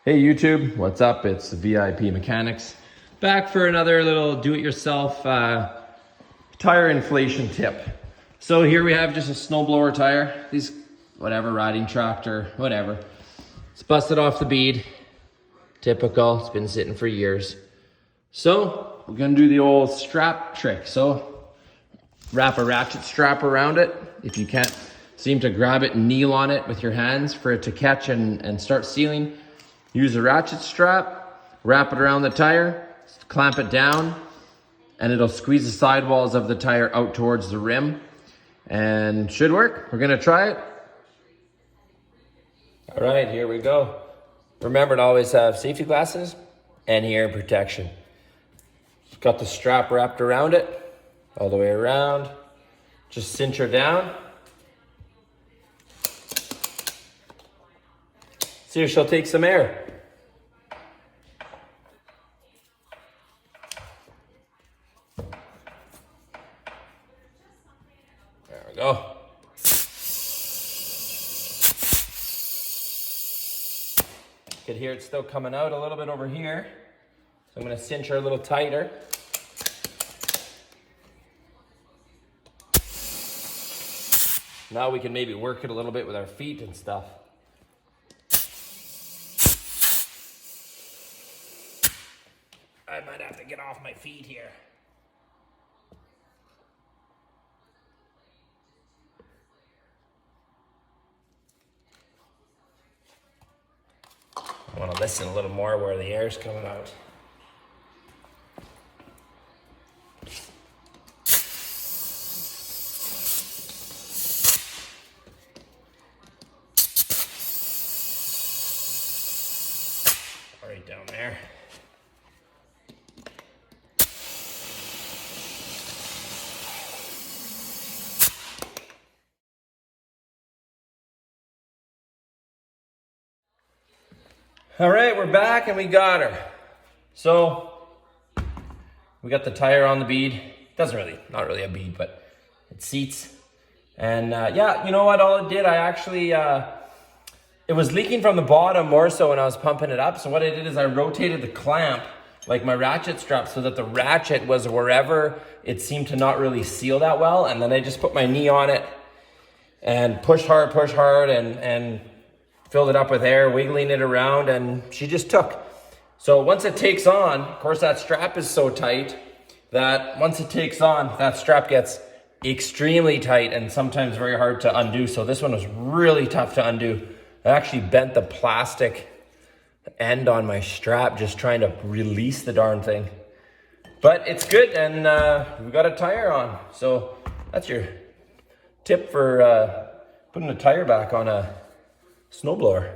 Hey YouTube, what's up? It's VIP Mechanics. Back for another little do-it-yourself tire inflation tip. So here we have just a snowblower tire. These, whatever, riding tractor, whatever. It's busted off the bead. Typical, it's been sitting for years. So we're gonna do the old strap trick. So wrap a ratchet strap around it. If you can't seem to grab it and kneel on it with your hands for it to catch and start sealing, use a ratchet strap, wrap it around the tire, clamp it down, and it'll squeeze the sidewalls of the tire out towards the rim, and should work. We're gonna try it. All right, here we go. Remember to always have safety glasses and hearing protection. Got the strap wrapped around it, all the way around. Just cinch her down. See if she'll take some air. There we go. You can hear it still coming out a little bit over here. So I'm gonna cinch her a little tighter. Now we can maybe work it a little bit with our feet and stuff. I might have to get off my feet here. I want to listen a little more where the air's coming out. Right down there. All right, we're back and we got her. So we got the tire on the bead. Not really a bead, but it seats. And yeah, you know what? All it did, I actually, it was leaking from the bottom more so when I was pumping it up. So what I did is I rotated the clamp, like my ratchet strap, so that the ratchet was wherever it seemed to not really seal that well. And then I just put my knee on it and pushed hard and filled it up with air, wiggling it around, and she just took. So once it takes on, of course that strap is so tight that once it takes on, that strap gets extremely tight and sometimes very hard to undo. So this one was really tough to undo. I actually bent the plastic end on my strap just trying to release the darn thing. But it's good, and we got a tire on. So that's your tip for putting a tire back on a snowblower.